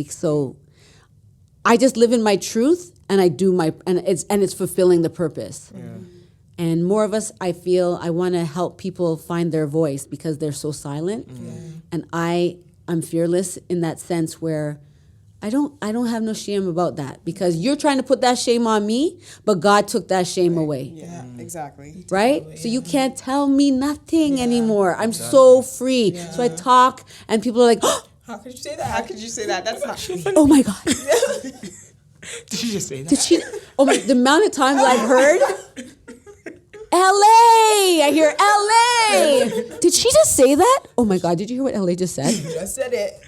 So I just live in my truth, and I do and it's fulfilling the purpose. Yeah. And more of us, I feel, I want to help people find their voice because they're so silent. And I'm fearless in that sense where I don't have no shame about that, because you're trying to put that shame on me, but God took that shame away. Yeah, exactly. Right? Totally, So you can't tell me nothing anymore. I'm Exactly. so free. So I talk and people are like, oh, How could you say that? How could you say that? That's not. oh my God. Did you just say that? Did she? Oh my, the amount of times I've heard LA. I hear LA. Did she just say that? Oh my God, did you hear what LA just said? You just said it.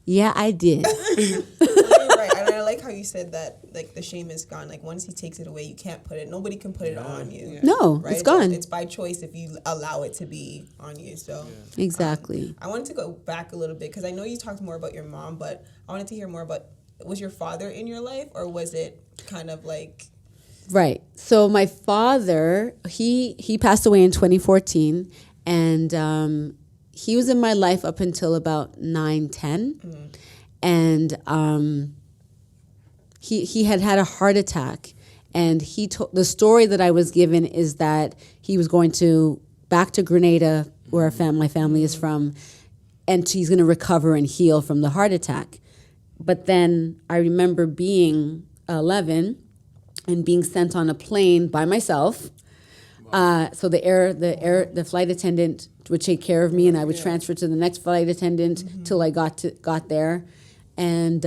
Yeah, I did. You're right, and I like how you said that. Like the shame is gone. Like once he takes it away, you can't put it. Nobody can put it on you. Yeah. No, Right? it's gone. It's by choice if you allow it to be on you. So Exactly. I wanted to go back a little bit because I know you talked more about your mom, but I wanted to hear more about, was your father in your life, or was it kind of like... Right. So my father, he passed away in 2014, and he was in my life up until about 9, 10. And he had a heart attack, and he told, the story that I was given is that he was going back to Grenada, where my family is from, and he's going to recover and heal from the heart attack. But then I remember being 11 and being sent on a plane by myself. So the flight attendant would take care of me, and I would transfer to the next flight attendant till I got there. And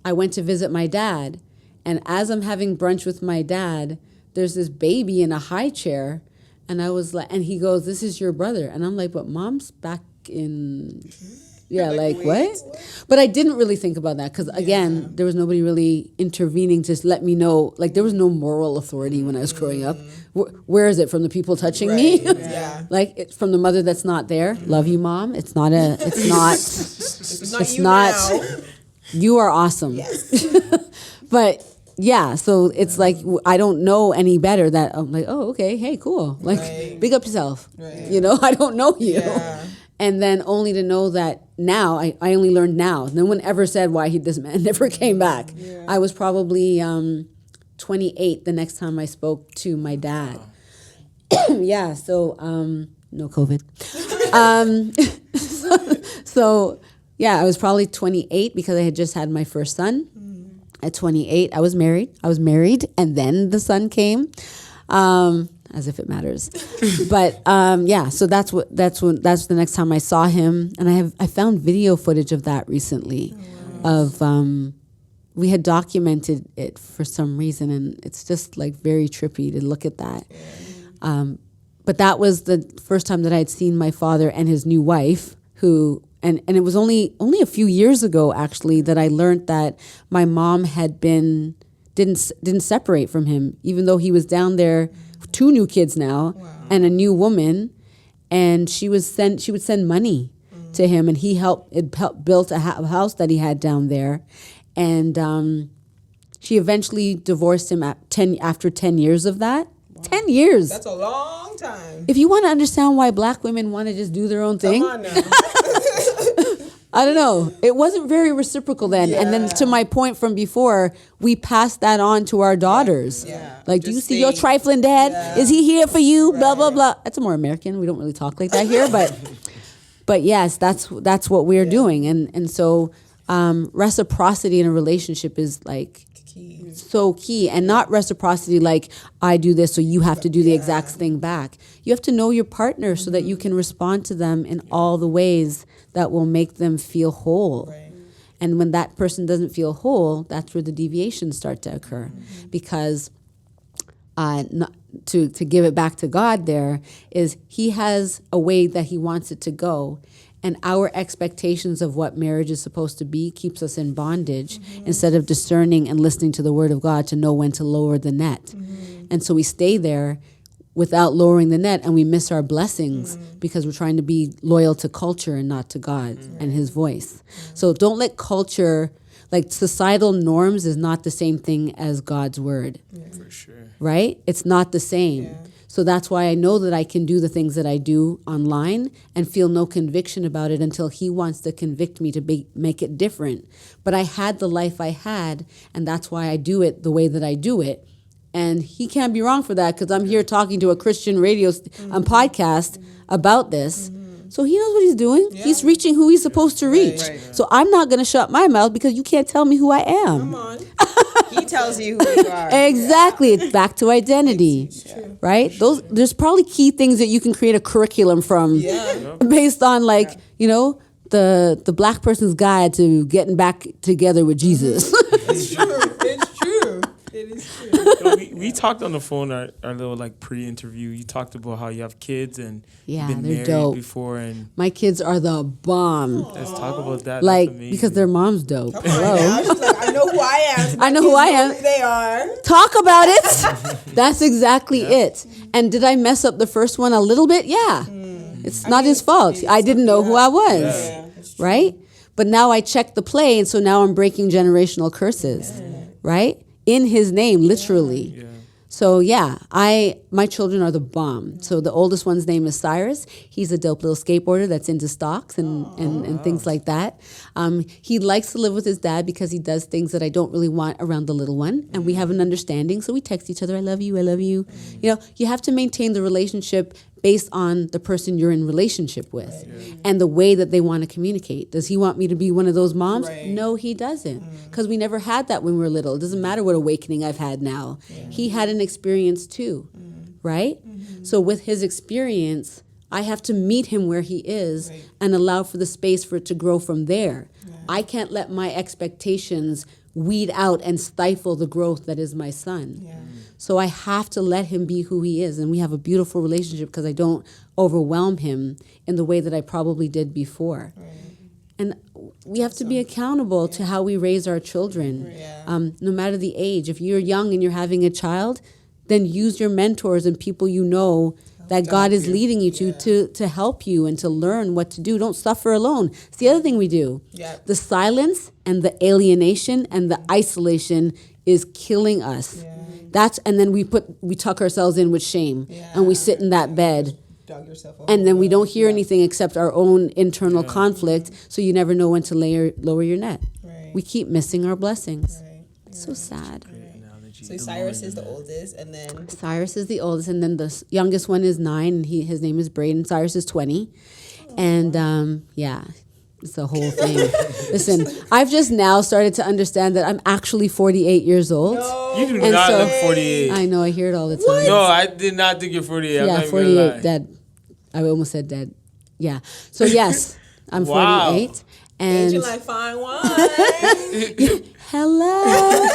I went to visit my dad. And as I'm having brunch with my dad, there's this baby in a high chair. And I was like, and he goes, "This is your brother." And I'm like, "But mom's back in..." Yeah, like what? But I didn't really think about that because, again, there was nobody really intervening to let me know. Like, there was no moral authority when I was growing up. Where is it? From the people touching me? Yeah. Like, it's from the mother that's not there. Love you, Mom. It's not. It's not you now. You are awesome. Yes. But yeah, so it's like I don't know any better. That I'm like, oh, okay, hey, cool. Like, big up yourself. Right. You know, I don't know you. Yeah. And then only to know that now, I only learned now. No one ever said why this man never came back. Yeah. I was probably 28 the next time I spoke to my dad. Yeah, so no COVID. So yeah, I was probably 28 because I had just had my first son. At 28, I was married, and then the son came. As if it matters. But yeah, so that's the next time I saw him, and I found video footage of that recently. Of we had documented it for some reason, and it's just like very trippy to look at that. But that was the first time that I had seen my father and his new wife, who and it was only a few years ago actually that I learned that my mom had didn't separate from him, even though he was down there. 2 new kids now, and a new woman, and she would send money to him, and he helped built a house that he had down there, and she eventually divorced him after 10 years of that. 10 years. That's a long time. If you want to understand why black women want to just do their own thing, Come on now. I don't know. It wasn't very reciprocal then. Yeah. And then to my point from before, we passed that on to our daughters. Yeah. Like, do you Just see your trifling dad? Yeah. Is he here for you? Blah, blah, Right. blah. That's more American. We don't really talk like that here. But yes, that's what we're doing. And so reciprocity in a relationship is like Key. so key. And not reciprocity like I do this, so you have to do the exact thing back. You have to know your partner so that you can respond to them in all the ways that will make them feel whole. Right. And when that person doesn't feel whole, that's where the deviations start to occur. Because to give it back to God there is he has a way that he wants it to go. And our expectations of what marriage is supposed to be keeps us in bondage instead of discerning and listening to the word of God to know when to lower the net. And so we stay there without lowering the net, and we miss our blessings because we're trying to be loyal to culture and not to God and his voice. So don't let culture, like societal norms is not the same thing as God's word. For sure. Right? It's not the same. Yeah. So that's why I know that I can do the things that I do online and feel no conviction about it until he wants to convict me to make it different. But I had the life I had, and that's why I do it the way that I do it. And he can't be wrong for that, because I'm here talking to a Christian radio podcast about this. So he knows what he's doing. Yeah. He's reaching who he's supposed to reach. Right. So I'm not going to shut my mouth because you can't tell me who I am. Come on. He tells you who you are. Exactly. It's back to identity. Right? There's probably key things that you can create a curriculum from based on the black person's guide to getting back together with Jesus. It's true. It's true. It is true. So we talked on the phone, our little pre-interview. You talked about how you have kids and you've been married dope. Before, and my kids are the bomb. Let's talk about that. Because their mom's dope. Come on now. She's like, I know who I am. So I know who I am. Who they are. Talk about it. That's exactly it. And did I mess up the first one a little bit? Yeah. It's not his fault. I didn't know who I was. Right? But now I checked the play, and so now I'm breaking generational curses. Right? In his name, literally. Yeah. So my children are the bomb. So the oldest one's name is Cyrus. He's a dope little skateboarder that's into stocks and things like that. He likes to live with his dad because he does things that I don't really want around the little one. And we have an understanding. So we text each other, I love you, I love you. You have to maintain the relationship based on the person you're in relationship with and the way that they want to communicate. Does he want me to be one of those moms? Right. No, he doesn't. Because we never had that when we were little. It doesn't matter what awakening I've had now. Yeah. He had an experience too, right? So with his experience, I have to meet him where he is and allow for the space for it to grow from there. Yeah. I can't let my expectations weed out and stifle the growth that is my son. Yeah. So I have to let him be who he is. And we have a beautiful relationship because I don't overwhelm him in the way that I probably did before. Right. And we have to be accountable to how we raise our children, no matter the age. If you're young and you're having a child, then use your mentors and people that God is leading you to help you and to learn what to do. Don't suffer alone. It's the other thing we do. Yep. The silence and the alienation and the isolation is killing us. Yeah. And then we tuck ourselves in with shame and we sit in that bed. And then we don't hear anything except our own internal conflict, so you never know when to lower your net. Right. We keep missing our blessings. Right. It's so sad. So Cyrus is the oldest, and then... Cyrus is the oldest, and then the youngest one is 9, and his name is Braden. Cyrus is 20. And, it's the whole thing. Listen, I've just now started to understand that I'm actually 48 years old. No. You do not look 48. I know, I hear it all the time. What? No, I did not think you're 48. Yeah, 48, dead. I almost said dead. Yeah. So, yes, I'm 48. And you like fine wine. Hello.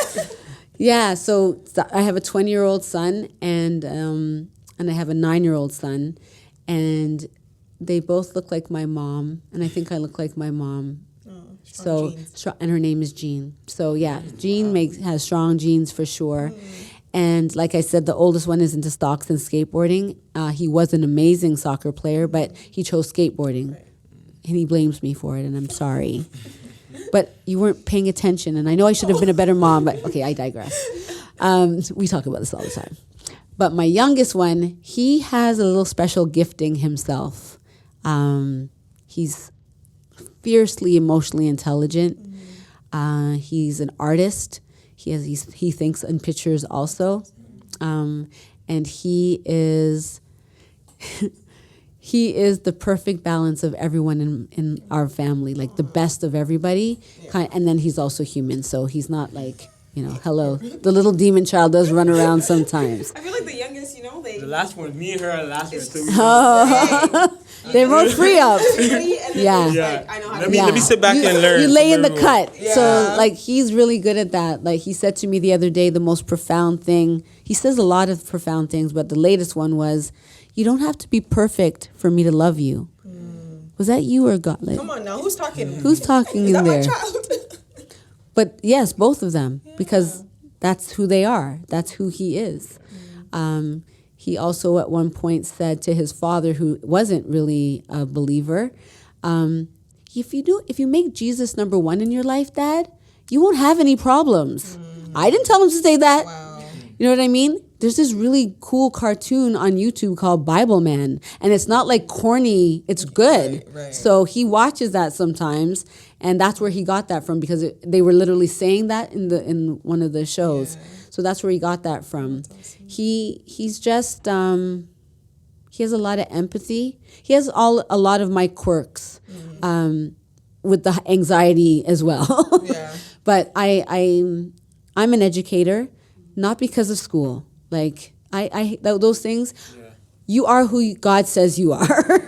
Yeah, so I have a 20-year-old son and I have a 9-year-old son, and they both look like my mom, and I think I look like my mom. Oh, and her name is Jean. So yeah, Jean has strong genes for sure. And like I said, the oldest one is into stocks and skateboarding. He was an amazing soccer player, but he chose skateboarding, and he blames me for it, and I'm sorry. But you weren't paying attention, and I know I should have been a better mom, but okay, I digress. We talk about this all the time. But my youngest one, he has a little special gifting himself. He's fiercely emotionally intelligent. He's an artist. He thinks in pictures also. And he is... He is the perfect balance of everyone in our family, like the best of everybody. And then he's also human, so he's not like, hello. The little demon child does run around sometimes. I feel like the youngest, they... The last one, me and her are the last one. Oh. They're both free up. Yeah. Like, I know how let me sit back and learn. You lay in the cut. Yeah. So, he's really good at that. He said to me the other day, the most profound thing. He says a lot of profound things, but the latest one was, you don't have to be perfect for me to love you. Was that you or God? Come on now, who's talking? Who's talking in there? Is that my child? But yes, both of them, because that's who they are. That's who he is. He also at one point said to his father, who wasn't really a believer, if you make Jesus number one in your life, Dad, you won't have any problems. I didn't tell him to say that. Wow. You know what I mean? there's this really cool cartoon on YouTube called Bible Man, and it's not like corny, it's good. Right. So he watches that sometimes, and that's where he got that from, because they were literally saying that in one of the shows. Yeah. So that's where he got that from. Awesome. He's just he has a lot of empathy. He has a lot of my quirks, with the anxiety as well. Yeah. But I'm an educator, not because of school. Like those things. Yeah. You are who God says you are.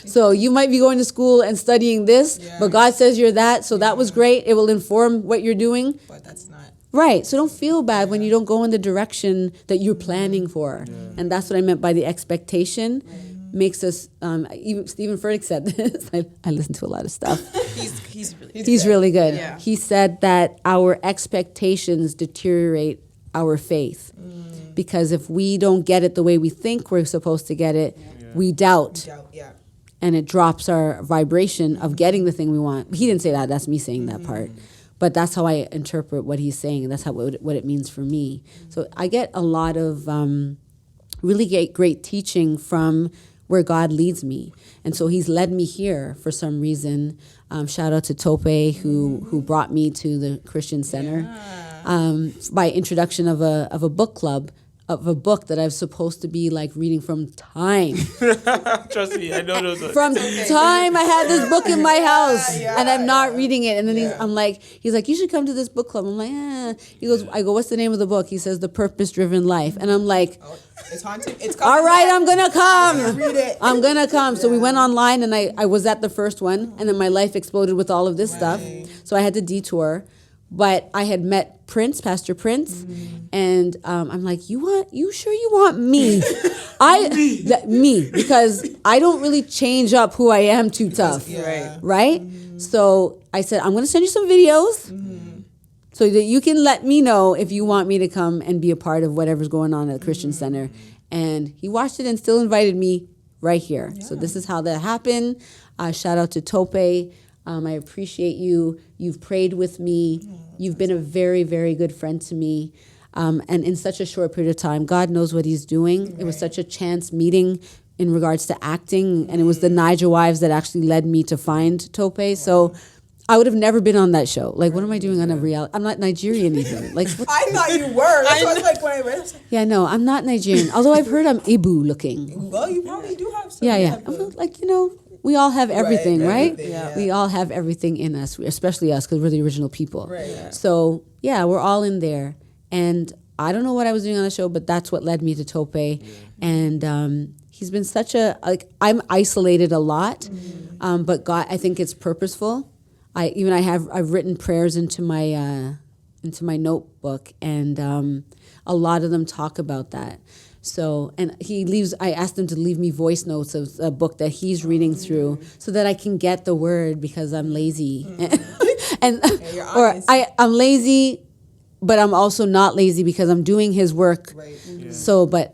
So you might be going to school and studying this, but God says you're that. So that was great. It will inform what you're doing. But that's not. Right. So don't feel bad when you don't go in the direction that you're planning for. Yeah. And that's what I meant by the expectation. Makes us, even Stephen Furtick said this. I listen to a lot of stuff. He's really good. Yeah. He said that our expectations deteriorate our faith. Because if we don't get it the way we think we're supposed to get it, we doubt. And it drops our vibration of getting the thing we want. He didn't say that. That's me saying that part. But that's how I interpret what he's saying. That's what it means for me. So I get a lot of really great teaching from where God leads me. And so he's led me here for some reason. Shout out to Tope, who brought me to the Christian Center by introduction of a book club, of a book that I was supposed to be like reading from time. Trust me, I know those. From time, I had this book in my house, and I'm not reading it. And then he's like, you should come to this book club. I'm like, eh. He goes, I go, what's the name of the book? He says, The Purpose-Driven Life. And I'm like, it's haunting. It's all right, I'm gonna come. Read it. I'm gonna come. So we went online, and I was at the first one, and then my life exploded with all of this stuff. So I had to detour. But I had met Pastor Prince, and I'm like, you sure you want me? Me, because I don't really change up who I am too tough, right? So I said, I'm going to send you some videos so that you can let me know if you want me to come and be a part of whatever's going on at the Christian Center. And he watched it and still invited me right here. Yeah. So this is how that happened. Shout out to Tope. I appreciate you. You've prayed with me. You've been a very, very good friend to me. And in such a short period of time, God knows what he's doing. Right. It was such a chance meeting in regards to acting. And it was the Niger Wives that actually led me to find Tope. Wow. So I would have never been on that show. Like, what am I doing on a reality? I'm not Nigerian even. Like, I thought you were. That's what I was like when I read it. Yeah, no, I'm not Nigerian. Although I've heard I'm Ibu looking. Well, you probably do have some. Yeah. Like, we all have everything, right? Yeah. We all have everything in us, especially us, because we're the original people. Right. Yeah. So, yeah, we're all in there. And I don't know what I was doing on the show, but that's what led me to Tope. Yeah. And he's been such I'm isolated a lot, but God, I think it's purposeful. I've written prayers into my notebook, and a lot of them talk about that. So, and I asked him to leave me voice notes of a book that he's reading through so that I can get the word, because I'm lazy. I'm lazy, but I'm also not lazy because I'm doing his work. Right. Yeah. So, but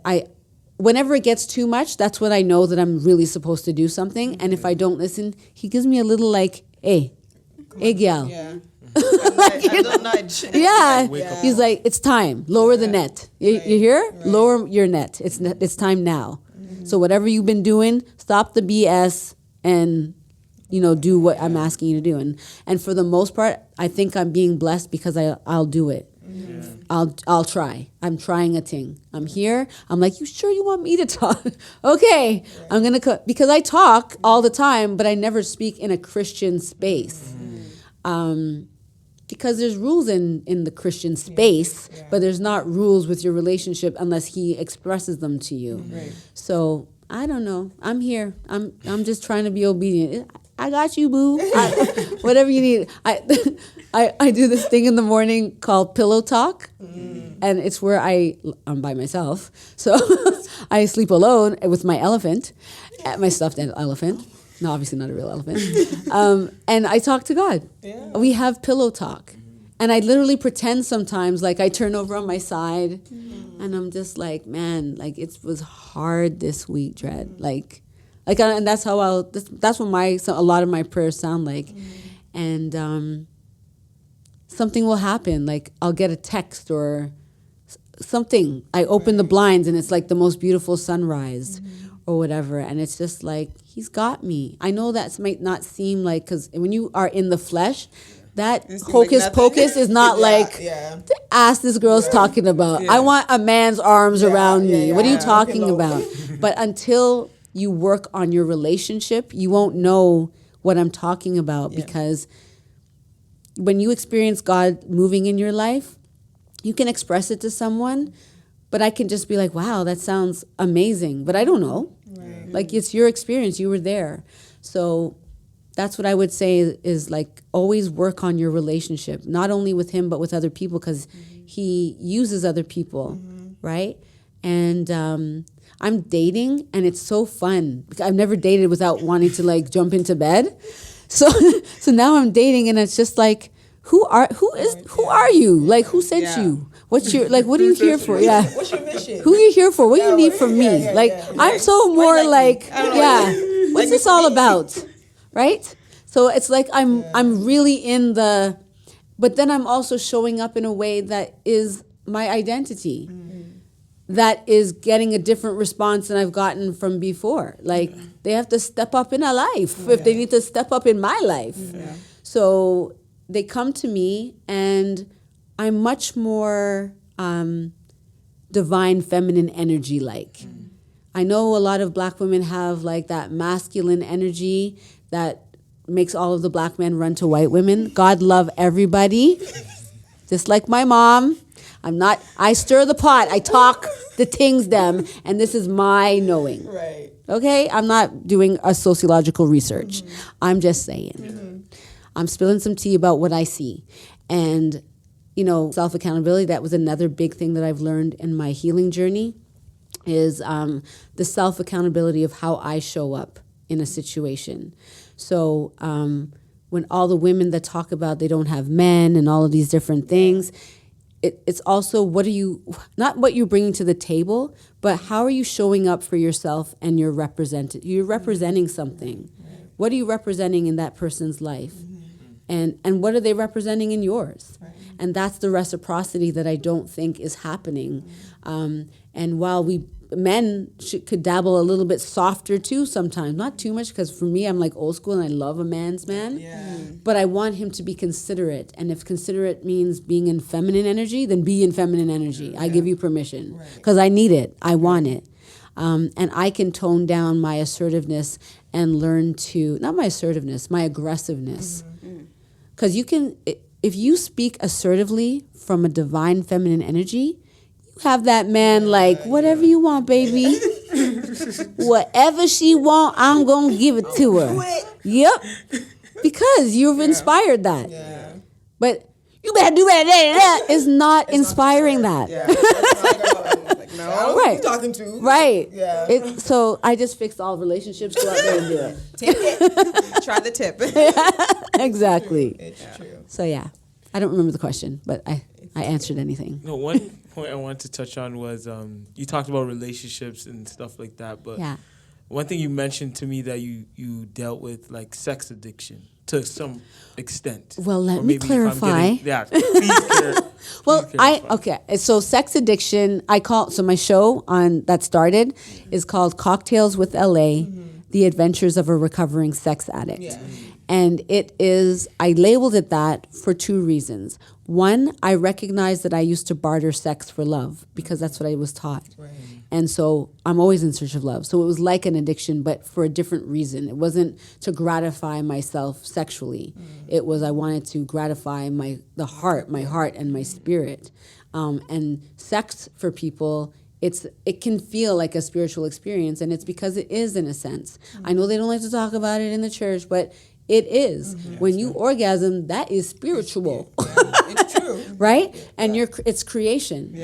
whenever it gets too much, that's when I know that I'm really supposed to do something. And if I don't listen, he gives me a little like, hey, gal. Yeah. Yeah. He's like, it's time. Lower the net. You hear? Right. Lower your net. It's time now. So whatever you've been doing, stop the BS and do what I'm asking you to do. And for the most part, I think I'm being blessed because I'll do it. Yeah. I'll try. I'm trying a thing. I'm here. I'm like, you sure you want me to talk? Okay. Yeah. I'm gonna because I talk all the time, but I never speak in a Christian space. Because there's rules in the Christian space, but there's not rules with your relationship unless he expresses them to you. Right. So I don't know. I'm here. I'm just trying to be obedient. I got you, boo. Whatever you need. I do this thing in the morning called Pillow Talk, and it's where I'm by myself. So I sleep alone with my elephant, my stuffed elephant. No, obviously not a real elephant. And I talk to God. Yeah. We have pillow talk. And I literally pretend sometimes, like I turn over on my side, and I'm just like, man, like it was hard this week, Dread. And that's how that's what a lot of my prayers sound like. And something will happen. Like I'll get a text or something. I open the blinds and it's like the most beautiful sunrise or whatever. And it's just like, he's got me. I know that might not seem like, because when you are in the flesh, that hocus pocus is not the ass this girl's talking about. I want a man's arms around me. What are you talking about? But until you work on your relationship, you won't know what I'm talking about, because when you experience God moving in your life, you can express it to someone, but I can just be like, wow, that sounds amazing. But I don't know. Right. Like, it's your experience. You were there. So that's what I would say is like, always work on your relationship, not only with him, but with other people, because he uses other people, right? And I'm dating, and it's so fun. I've never dated without wanting to like jump into bed. So now I'm dating, and it's just like, who are you? Like, who sent you? What's your, like, what are you here for? Yeah. What's your mission? Who are you here for? What do you need from me? I'm so more like what's this all about? Right? So it's like I'm really in the, but then I'm also showing up in a way that is my identity. That is getting a different response than I've gotten from before. Like, they have to step up in a life if they need to step up in my life. So they come to me, and I'm much more divine feminine energy like. I know a lot of black women have like that masculine energy that makes all of the black men run to white women. God love everybody. Just like my mom. I stir the pot, I talk the things them, and this is my knowing. Right. Okay? I'm not doing a sociological research. I'm just saying. I'm spilling some tea about what I see. And, self-accountability, that was another big thing that I've learned in my healing journey, is the self-accountability of how I show up in a situation. So when all the women that talk about they don't have men and all of these different things, it's also not what you're bringing to the table, but how are you showing up for yourself, and you're representing something. What are you representing in that person's life? And what are they representing in yours? And that's the reciprocity that I don't think is happening. And while men could dabble a little bit softer too sometimes, not too much, because for me, I'm like old school and I love a man's man. But I want him to be considerate. And if considerate means being in feminine energy, then be in feminine energy. I give you permission, because I need it. I want it. And I can tone down my assertiveness and learn to, not my assertiveness, my aggressiveness. Because if you speak assertively from a divine feminine energy, have that man like, whatever you want, baby. Whatever she want, I'm going to give it to her. Yep. Because you've inspired that. But you better do that. Is not inspiring that. No, right. Who you talking to? Right. Yeah. So I just fixed all relationships. Go out there and do it. Take it. Try the tip. Exactly. It's true. So I don't remember the question, but I answered anything. No, one point I wanted to touch on was you talked about relationships and stuff like that, but one thing you mentioned to me that you dealt with, like sex addiction to some extent. Well, let me clarify. So sex addiction, so my show that started is called Cocktales with LA, The Adventures of a Recovering Sex Addict. Yeah. And I labeled it that for two reasons. One, I recognized that I used to barter sex for love, because that's what I was taught. Right. And so I'm always in search of love. So it was like an addiction, but for a different reason. It wasn't to gratify myself sexually. It was, I wanted to gratify my heart and my spirit. And sex for people, it can feel like a spiritual experience, and it's because it is, in a sense. I know they don't like to talk about it in the church, but it is. When you orgasm, that is spiritual. It's true. Right? And it's creation.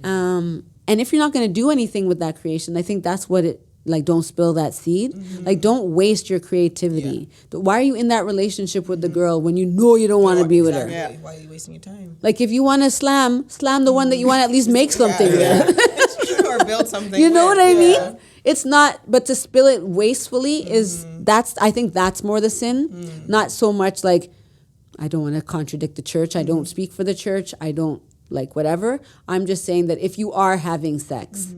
And if you're not going to do anything with that creation, I think that's what don't spill that seed. Like, don't waste your creativity. Why are you in that relationship with the girl when you know you don't want to be with her? Why are you wasting your time? Like, if you want to slam the one that you want to at least make something with. It's true. Or build something. You know what I mean? It's not, but to spill it wastefully I think that's more the sin. Not so much like, I don't want to contradict the church. I don't speak for the church. I don't like whatever. I'm just saying that if you are having sex,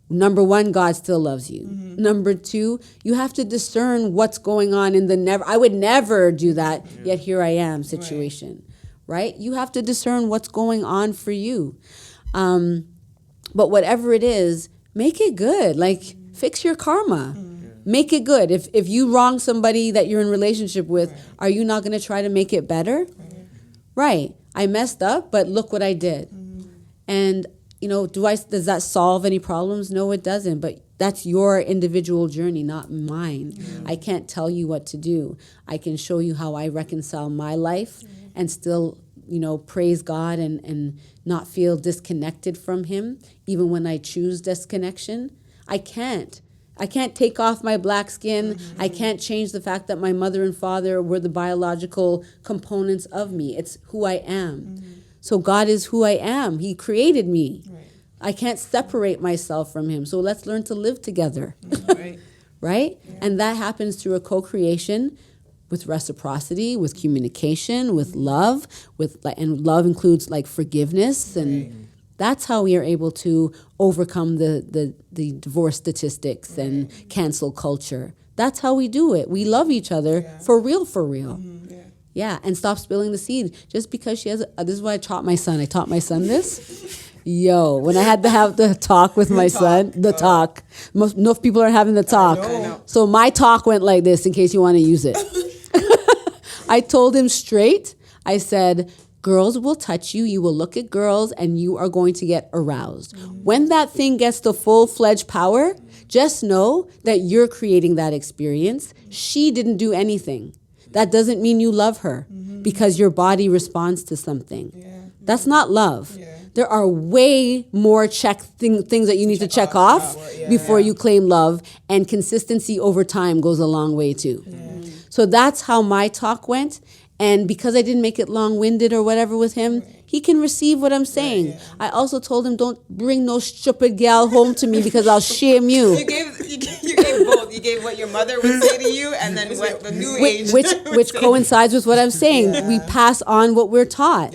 number one, God still loves you. Number two, you have to discern what's going on in the I would never do that, yet here I am situation, right? You have to discern what's going on for you. But whatever it is, make it good. Like, fix your karma. Make it good. If you wrong somebody that you're in relationship with, are you not going to try to make it better? Right. I messed up, but look what I did. And, you know, does that solve any problems? No, it doesn't. But that's your individual journey, not mine. I can't tell you what to do. I can show you how I reconcile my life and still, you know, praise God and not feel disconnected from him, even when I choose disconnection. I can't take off my black skin. I can't change the fact that my mother and father were the biological components of me. It's who I am. So God is who I am. He created me. I can't separate myself from him. So let's learn to live together. Right? Yeah. And that happens through a co-creation with reciprocity, with communication, with love, and love includes like forgiveness, and that's how we are able to overcome the divorce statistics and cancel culture. That's how we do it. We love each other for real. Yeah, and stop spilling the seed. Just because she has this is what I taught my son. I taught my son this. Yo, when I had to have the talk with my son, talk. Enough people are having the talk. I know. So my talk went like this, in case you want to use it. I told him straight. I said, girls will touch you. You will look at girls and you are going to get aroused. When that thing gets the full-fledged power, just know that you're creating that experience. She didn't do anything. That doesn't mean you love her because your body responds to something. That's not love. There are way more things that you need to check off before you claim love, and consistency over time goes a long way too. So that's how my talk went. And because I didn't make it long-winded or whatever with him, he can receive what I'm saying. I also told him, don't bring no stupid gal home to me because I'll shame you. You gave both. You gave what your mother would say to you, and then what the new age. Which coincides with what I'm saying. We pass on what we're taught,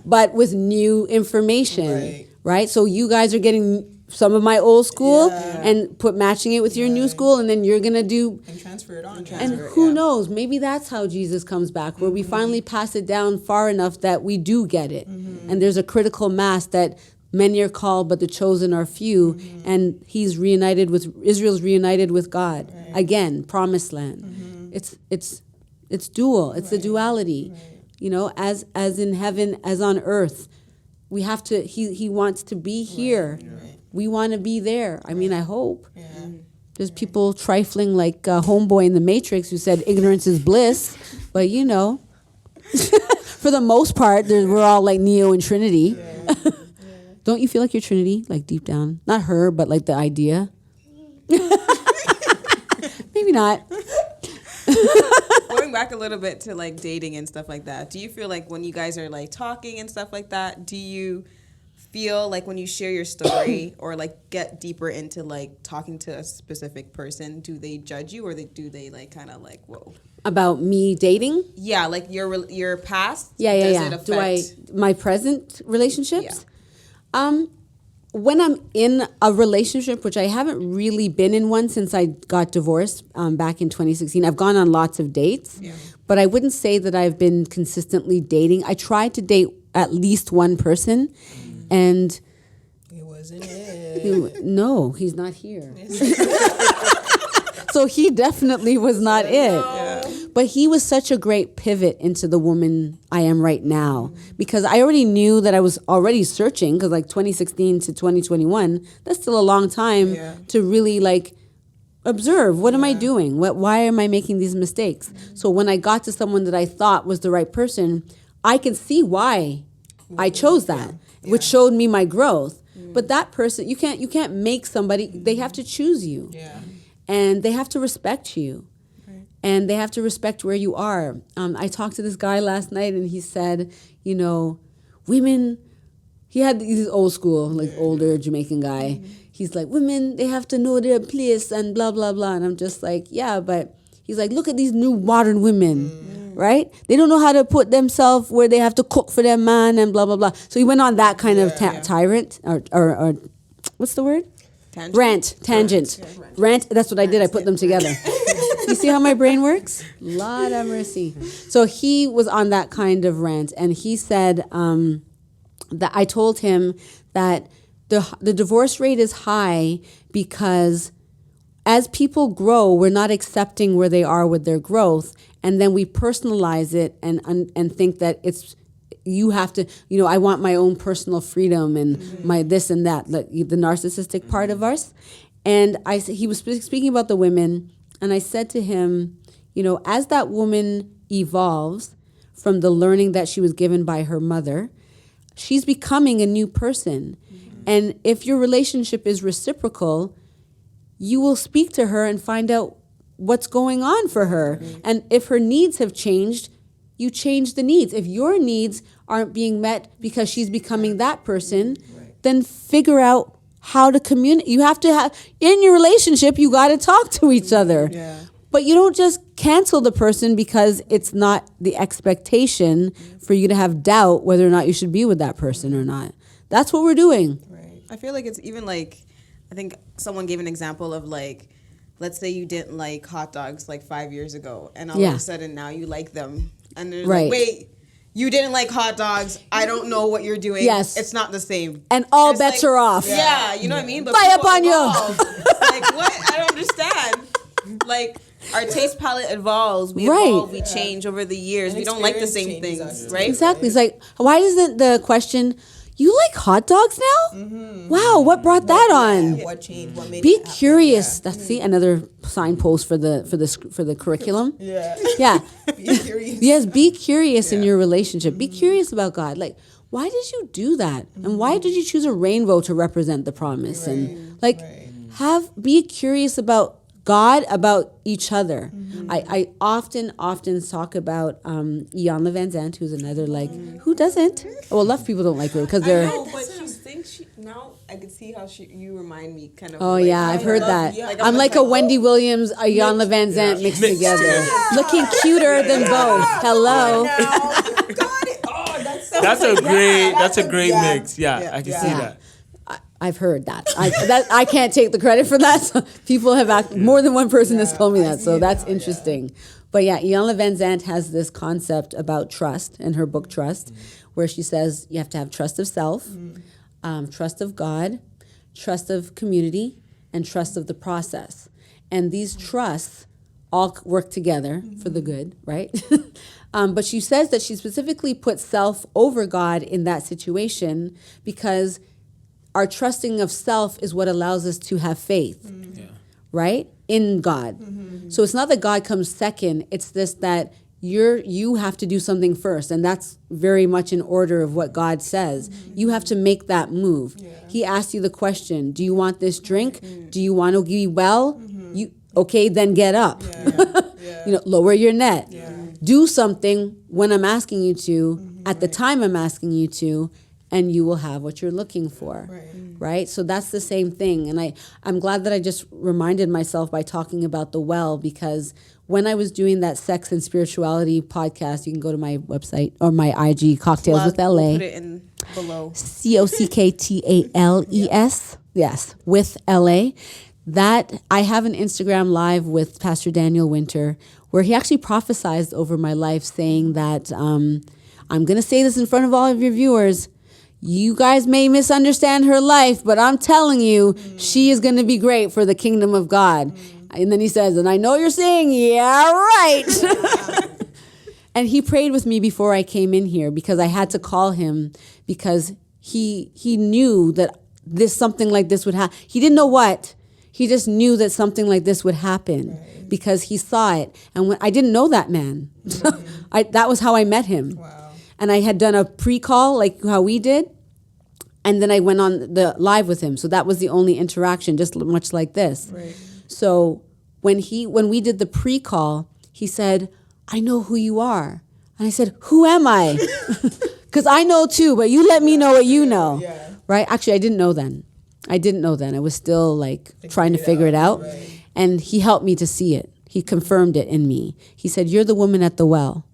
but with new information, right? So you guys are getting some of my old school and matching it with your new school, and then you're gonna do and transfer it on. And who knows? Maybe that's how Jesus comes back, where we finally pass it down far enough that we do get it, and there's a critical mass that many are called, but the chosen are few, and Israel's reunited with God again, promised land. It's dual. It's the duality, you know, as in heaven as on earth. We have to. He wants to be here. We want to be there. I mean, I hope. There's people trifling like Homeboy in The Matrix who said ignorance is bliss. But, you know, for the most part, we're all like Neo and Trinity. Don't you feel like you're Trinity, like deep down? Not her, but like the idea. Maybe not. Going back a little bit to like dating and stuff like that, do you feel like when you guys are like talking and stuff like that, do you feel like when you share your story or like get deeper into like talking to a specific person, do they judge you, or do they like kind of like, whoa? About me dating? Yeah, like your past? Yeah. Does it affect my present relationships? When I'm in a relationship, which I haven't really been in one since I got divorced back in 2016, I've gone on lots of dates, but I wouldn't say that I've been consistently dating. I tried to date at least one person, and it wasn't it. No, he's not here. So he definitely was not it. But he was such a great pivot into the woman I am right now, because I already knew that I was already searching, because like 2016 to 2021, that's still a long time to really like observe, what am I doing? Why am I making these mistakes? So when I got to someone that I thought was the right person, I can see why I chose that, which showed me my growth. But that person, you can't make somebody, they have to choose you. And they have to respect you. And they have to respect where you are. I talked to this guy last night, and he said, you know, women, he had this old school, like older Jamaican guy. He's like, women, they have to know their place and blah, blah, blah. And I'm just like, yeah, but He's like, look at these new modern women, right? They don't know how to put themselves where they have to cook for their man and blah, blah, blah. So he went on that kind of tyrant or what's the word? Tangent. Rant. That's what I did. I put them together. You see how my brain works? Lord have mercy. So he was on that kind of rant, and he said that I told him that the divorce rate is high because as people grow, we're not accepting where they are with their growth, and then we personalize it and think that it's you have to, I want my own personal freedom and my this and that, the narcissistic part of us. And he was speaking about the women, and I said to him, as that woman evolves from the learning that she was given by her mother, she's becoming a new person. And if your relationship is reciprocal, you will speak to her and find out what's going on for her. And if her needs have changed, you change the needs. If your needs aren't being met because she's becoming that person, then figure out how to communicate. You have to have, in your relationship, you got to talk to each other. Yeah. But you don't just cancel the person because it's not the expectation for you to have doubt whether or not you should be with that person or not. That's what we're doing. Right. I feel like it's even like, I think someone gave an example of like, let's say you didn't like hot dogs like 5 years ago, and all of a sudden now you like them. And they're like, wait, you didn't like hot dogs. I don't know what you're doing. Yes. It's not the same. And all bets are off. Yeah, you know what I mean? But fly up on you. Like, what? I don't understand. Like, our taste palette evolves. We evolve. We change over the years. And we don't like the same things, right? Exactly. It's like, why isn't the question, you like hot dogs now? Mm-hmm. Wow, what brought that on? What changed? What made Be curious. That's another signpost for the curriculum. Yeah. Be curious. Yes, be curious in your relationship. Be curious about God. Like, why did you do that? And why did you choose a rainbow to represent the promise? And be curious about God, about each other. I often talk about Ian Van Zandt, who's another who doesn't? Well, a lot of people don't like her because they're. I know, but now I can see how you remind me kind of. Oh yeah, I've heard that. I'm like a Wendy Williams, a Ian Van Zandt mixed together, looking cuter than both. Hello. Got it. Oh, that's a great mix. Yeah, I can see that. I've heard that. I can't take the credit for that. So people have more than one person has told me that. So that's interesting. But yeah, Ian Van Zandt has this concept about trust in her book Trust, where she says you have to have trust of self, trust of God, trust of community, and trust of the process. And these trusts all work together for the good, right? But she says that she specifically put self over God in that situation because our trusting of self is what allows us to have faith, right? In God. So it's not that God comes second. It's this that you have to do something first. And that's very much in order of what God says. You have to make that move. He asks you the question, do you want this drink? Do you want to be well? Okay, then get up. Lower your net. Do something when I'm asking you to, at the time I'm asking you to, and you will have what you're looking for, right? So that's the same thing. And I'm glad that I just reminded myself by talking about the well, because when I was doing that sex and spirituality podcast, you can go to my website or my IG, Cocktales with LA. We'll put it in below. Cocktales, yes, with LA. That I have an Instagram live with Pastor Daniel Winter, where he actually prophesied over my life, saying that I'm going to say this in front of all of your viewers. You guys may misunderstand her life, but I'm telling you, she is going to be great for the kingdom of God. And then he says, and I know you're saying, yeah, right. And he prayed with me before I came in here because I had to call him because he knew that something like this would happen. He didn't know what. He just knew that something like this would happen because he saw it. And when I didn't know that man. That was how I met him. Wow. And I had done a pre-call like how we did. And then I went on the live with him. So that was the only interaction, just much like this. Right. So when we did the pre-call, he said, I know who you are. And I said, who am I? Because I know too, but you let me know what you know. Yeah. Right? Actually, I didn't know then. I was still trying to figure it out. Right. And he helped me to see it. he confirmed it in me. He said, "You're the woman at the well."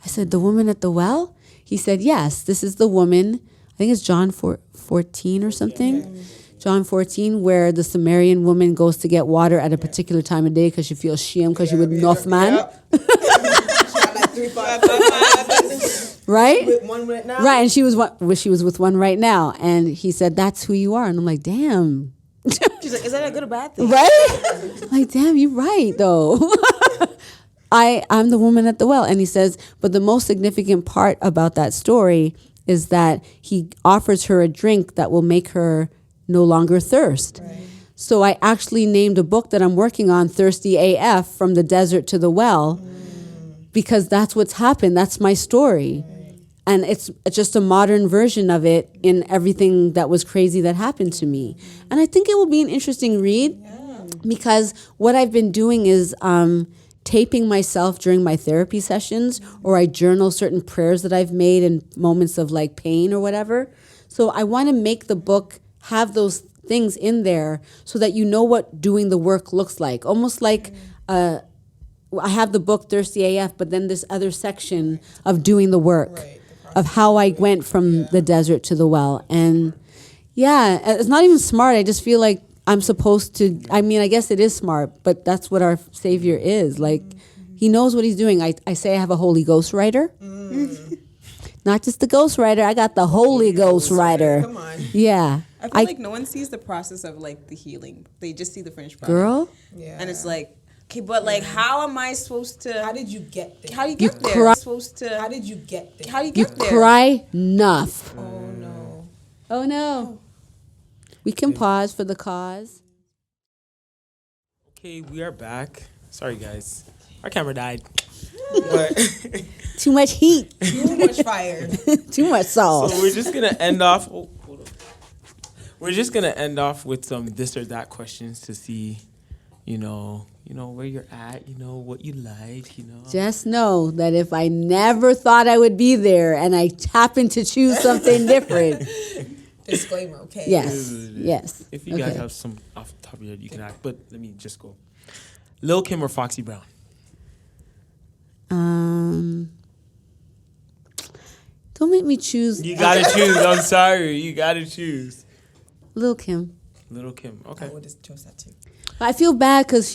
I said, "The woman at the well?" He said, "Yes, this is the woman." I think it's John 14 or something. Yeah. John 14, where the Samaritan woman goes to get water at a particular time of day because she feels shame because she with enough man. She had like 3, 5, right? With one right now. Right, and she was with one right now. And he said, "That's who you are." And I'm like, damn. She's like, "Is that a good or bad thing?" Right? Like, damn, you're right, though. I'm the woman at the well. And he says, but the most significant part about that story is that he offers her a drink that will make her no longer thirst. Right. So I actually named a book that I'm working on, Thirsty AF, From the Desert to the Well, because that's what's happened. That's my story. Right. And it's just a modern version of it in everything that was crazy that happened to me. And I think it will be an interesting read because what I've been doing is taping myself during my therapy sessions, or I journal certain prayers that I've made in moments of like pain or whatever. So I want to make the book have those things in there so that you know what doing the work looks like. Almost like I have the book Thirsty AF, but then this other section of doing the work, of how I went from the desert to the well. And yeah, it's not even smart. I just feel like I'm supposed to, I mean, I guess it is smart, but that's what our Savior is. Like, he knows what he's doing. I say I have a Holy Ghost writer. Not just the Ghost Writer, I got the Holy Ghost Writer. Come on. Yeah. I feel like no one sees the process of like the healing. They just see the finished product. Girl? Yeah. And it's like, okay, but like, how am I supposed to? How did you get there? How do you get there? Cry. How did you get there? How do you You get there? cry enough. Oh no. Oh no. We can pause for the cause. Okay, we are back. Sorry, guys. Our camera died. But Too much heat. Too much fire. Too much salt. so we're just going to end off. Oh, hold on. We're just going to end off with some this or that questions to see, you know where you're at, what you like, Just know that if I never thought I would be there and I happen to choose something different. Disclaimer, okay? Yes. Yes. If you guys have some off the top of your head, you can act. But let me just go. Lil' Kim or Foxy Brown? Don't make me choose. You gotta choose. I'm sorry. You gotta choose. Lil' Kim. Lil' Kim. Okay. I would have chose that too. I feel bad because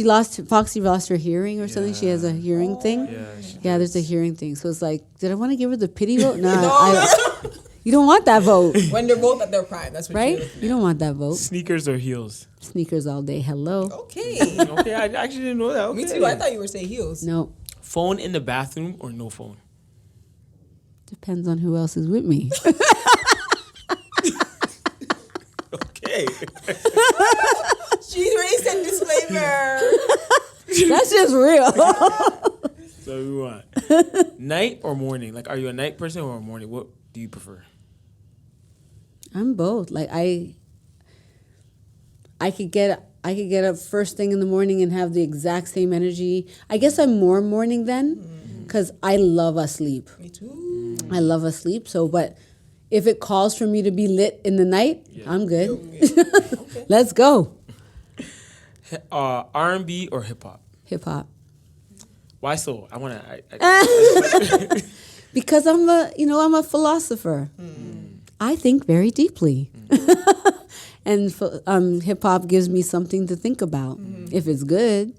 Foxy lost her hearing or something. She has a hearing thing. Yeah, there's a hearing thing. So it's like, did I want to give her the pity vote? No. You don't want that vote. When they're both at their prime, that's what right? you don't want that vote. Sneakers or heels? Sneakers all day. Hello. Okay. Okay, I actually didn't know that. Okay. Me too. I thought you were saying heels. No. Phone in the bathroom or no phone? Depends on who else is with me. Okay. She's already said disclaimer. That's just real. So we want night or morning? Like, are you a night person or a morning? What do you prefer? I'm both. Like I could get up first thing in the morning and have the exact same energy. I guess I'm more morning then, because I love a sleep. Me too. I love a sleep. So, but if it calls for me to be lit in the night, I'm good. Okay. Let's go. R&B or hip hop? Hip hop. Why so? I want to. Because I'm a philosopher. I think very deeply. And hip hop gives me something to think about. If it's good,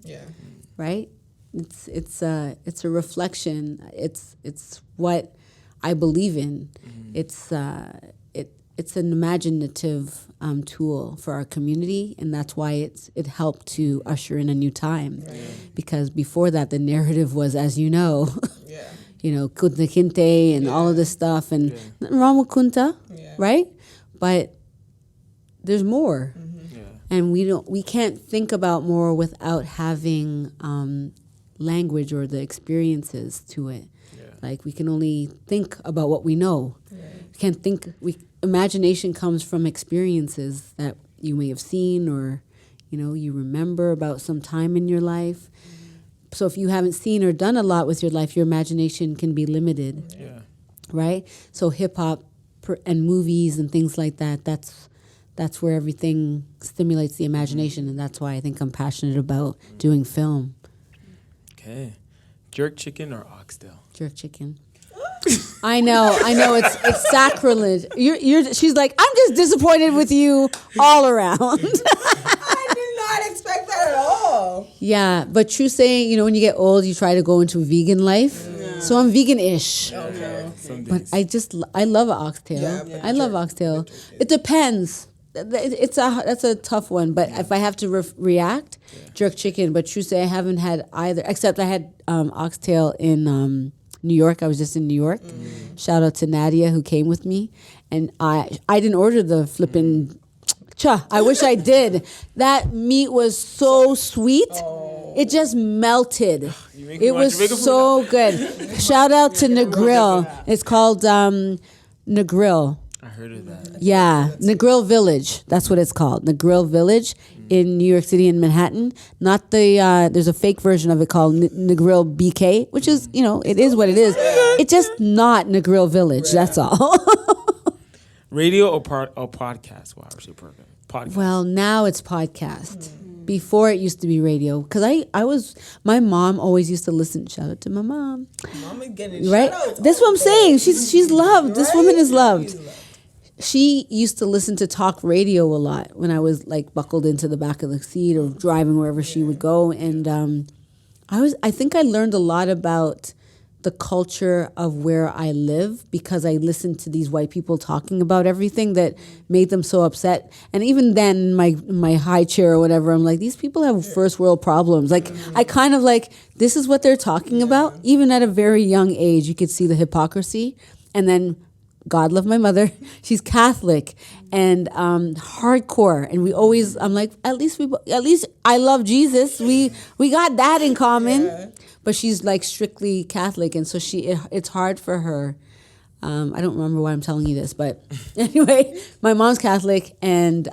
right? It's a reflection. It's what I believe in. It's an imaginative tool for our community, and that's why it helped to usher in a new time. Because before that, the narrative was, as you know, Kunta Kinte and all of this stuff, and nothing wrong with Kunta, right? But there's more, and we can't think about more without having language or the experiences to it. Like, we can only think about what we know. We can't think. Imagination comes from experiences that you may have seen, or you remember about some time in your life. So if you haven't seen or done a lot with your life, your imagination can be limited. Right? So hip hop and movies and things like that, that's where everything stimulates the imagination, and that's why I think I'm passionate about doing film. Okay. Jerk chicken or oxtail? Jerk chicken. I know. It's sacrilege. She's like, I'm just disappointed with you all around. I did not expect that at all. Yeah, but true saying, you know, when you get old, you try to go into a vegan life. Yeah. So I'm vegan-ish. Okay. But I love oxtail. Yeah, I love oxtail. It depends. That's a tough one. But if I have to react, jerk chicken. But true say, I haven't had either. Except I had oxtail in New York. I was just in New York. Shout out to Nadia who came with me, and I didn't order the flipping. I wish I did. That meat was so sweet. Oh. It just melted. It was so good. Shout out to Negril. It's called Negril. I heard of that. Yeah, Negril Village. That's what it's called. Negril Village in New York City in Manhattan. Not the, there's a fake version of it called Negril BK, which is, you know, it is what it is. It's just not Negril Village. That's all. Radio or podcast? Wow, podcast. Well, now it's podcast. Before it used to be radio, because my mom always used to listen. Shout out to my mom. Mama getting right. That's what I'm saying. She's loved. Right? This woman is loved. She used to listen to talk radio a lot when I was like buckled into the back of the seat or driving wherever she would go, and I think I learned a lot about the culture of where I live because I listened to these white people talking about everything that made them so upset. And even then, my high chair or whatever, I'm like, these people have first world problems. Like, I kind of like, this is what they're talking about. Even at a very young age, you could see the hypocrisy. And then, God love my mother, she's Catholic and hardcore. And we always, I'm like, at least I love Jesus. We got that in common. Yeah. But she's like strictly Catholic, and so it's hard for her. I don't remember why I'm telling you this, but anyway, my mom's Catholic, and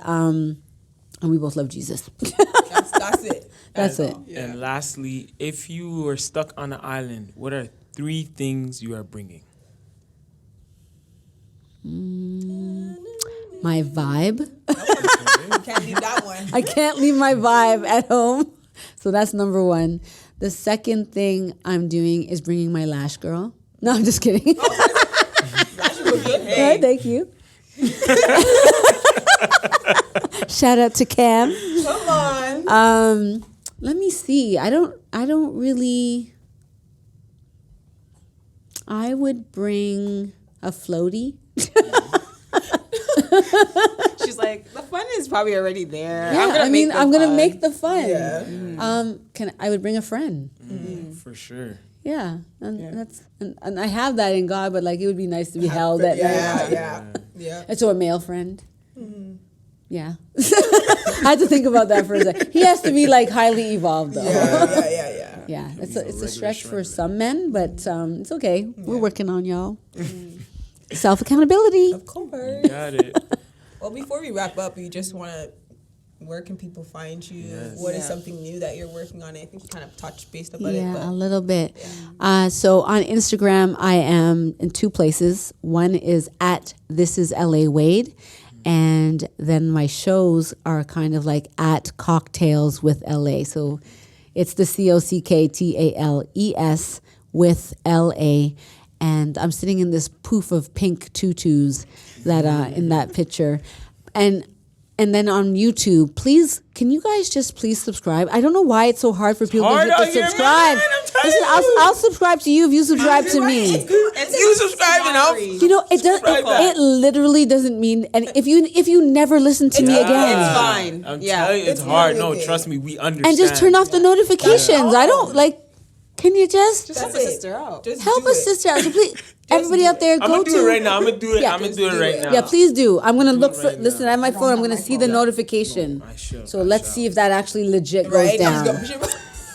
we both love Jesus. That's it. That's it. Yeah. And lastly, if you were stuck on an island, what are 3 things you are bringing? My vibe. Can't leave that one. I can't leave my vibe at home, so that's number 1. The second thing I'm doing is bringing my lash girl. No, I'm just kidding. Hey. Right, thank you. Shout out to Cam. Come on. Let me see. I don't really. I would bring a floaty. She's like, the fun is probably already there. Yeah, I'm gonna make the fun. Yeah. I would bring a friend. For sure. Yeah, and I have that in God, but like it would be nice to be held at night. Yeah. And so a male friend. Mm-hmm. Yeah. I had to think about that for a second. He has to be like highly evolved though. Yeah. Yeah, it's a stretch for some men, but it's okay. We're working on y'all. Self accountability. Of course. Got it. Well, before we wrap up, you just want to. Where can people find you? Yes. What is something new that you're working on? I think you kind of touched base about it. Yeah, a little bit. Yeah. So on Instagram, I am in 2 places. One is at This Is LA Wade. And then my shows are kind of like at Cocktales with LA. So it's the COCKTALES with LA. And I'm sitting in this poof of pink tutus that in that picture. And then on YouTube, please, can you guys just please subscribe? I don't know why it's so hard for people to subscribe. Listen, I'll subscribe to you if you subscribe to me. You subscribe and I'll. You know, it does. It literally doesn't mean. And if you never listen to me again, it's fine. I'm telling you, it's hard. No, trust me, we understand. And just turn off the notifications. I don't like. Can you just help a sister out? Help a sister out. So please, everybody out there, go to. I'm gonna do it right now. I'm gonna do it. I'm gonna do it right now. Yeah, please do. I'm gonna look for. Listen, at my phone, I'm gonna see the notification. So let's see if that actually legit goes down.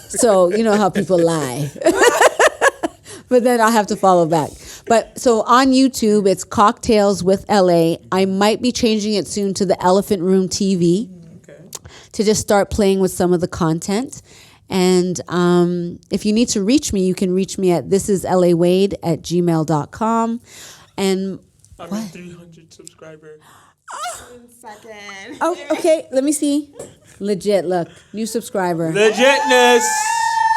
So you know how people lie. But then I'll have to follow back. But so on YouTube, it's Cocktales with LA. I might be changing it soon to the Elephant Room TV to just start playing with some of the content. And if you need to reach me, you can reach me at thisislawade@gmail.com. And I'm at 300 subscribers. 1 second. Oh, okay. Let me see. Legit. Look, new subscriber. Legitness.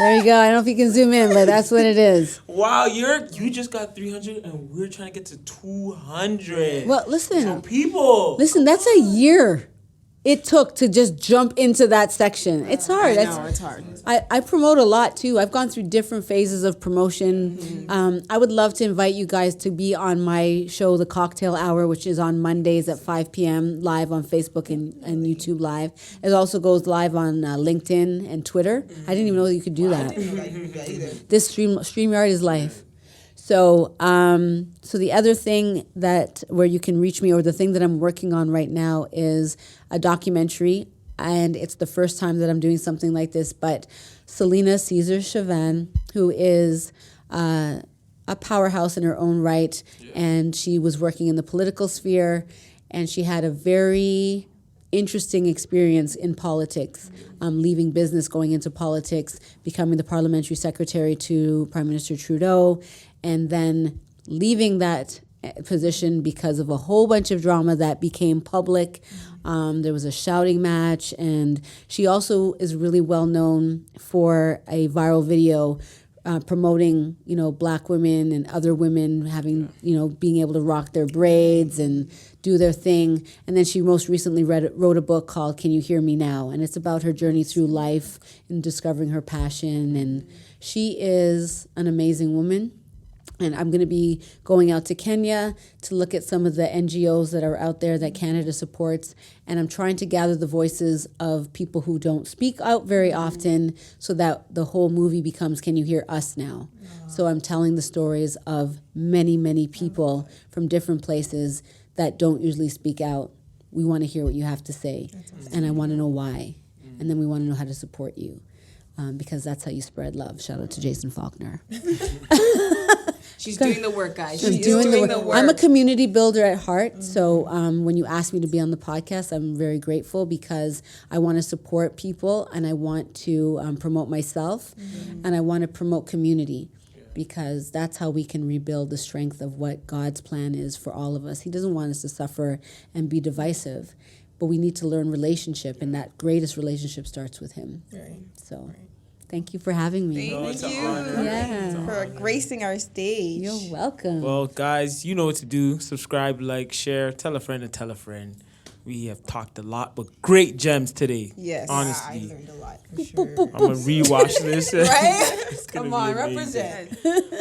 There you go. I don't know if you can zoom in, but that's what it is. Wow, you just got 300 and we're trying to get to 200. Well, listen. So people. Listen, that's a year it took to just jump into that section. It's hard. It's hard. I promote a lot too. I've gone through different phases of promotion. Mm-hmm. I would love to invite you guys to be on my show, The Cocktail Hour, which is on Mondays at 5 p.m. live on Facebook and YouTube Live. It also goes live on LinkedIn and Twitter. I didn't even know you could do that. I didn't know that you could do that either. This StreamYard is life. So, so the other thing that where you can reach me, or the thing that I'm working on right now, is a documentary, and it's the first time that I'm doing something like this. But Selena Caesar Chauvin, who is a powerhouse in her own right, and she was working in the political sphere, and she had a very interesting experience in politics, leaving business, going into politics, becoming the parliamentary secretary to Prime Minister Trudeau, and then leaving that position because of a whole bunch of drama that became public. There was a shouting match, and she also is really well known for a viral video promoting, Black women and other women having, being able to rock their braids and do their thing. And then she most recently wrote a book called Can You Hear Me Now? And it's about her journey through life and discovering her passion. And she is an amazing woman. And I'm going to be going out to Kenya to look at some of the NGOs that are out there that Canada supports. And I'm trying to gather the voices of people who don't speak out very often, so that the whole movie becomes Can You Hear Us Now? So I'm telling the stories of many, many people from different places that don't usually speak out. We want to hear what you have to say. And I want to know why. And then we want to know how to support you. Because that's how you spread love. Shout out to Jason Faulkner. She's doing the work, guys. She's doing the work. I'm a community builder at heart. So when you asked me to be on the podcast, I'm very grateful, because I want to support people, and I want to promote myself, and I want to promote community, because that's how we can rebuild the strength of what God's plan is for all of us. He doesn't want us to suffer and be divisive, but we need to learn relationship, and that greatest relationship starts with Him. Right. So thank you for having me. Thank you Yeah. for gracing our stage. You're welcome. Well, guys, you know what to do. Subscribe, like, share, tell a friend and tell a friend. We have talked a lot, but great gems today. Yes. Honestly. I learned a lot, for sure. I'm going to rewatch this. Right? Come on, represent.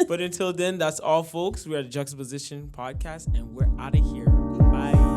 But until then, that's all, folks. We are the Juxtaposition Podcast, and we're out of here. Bye.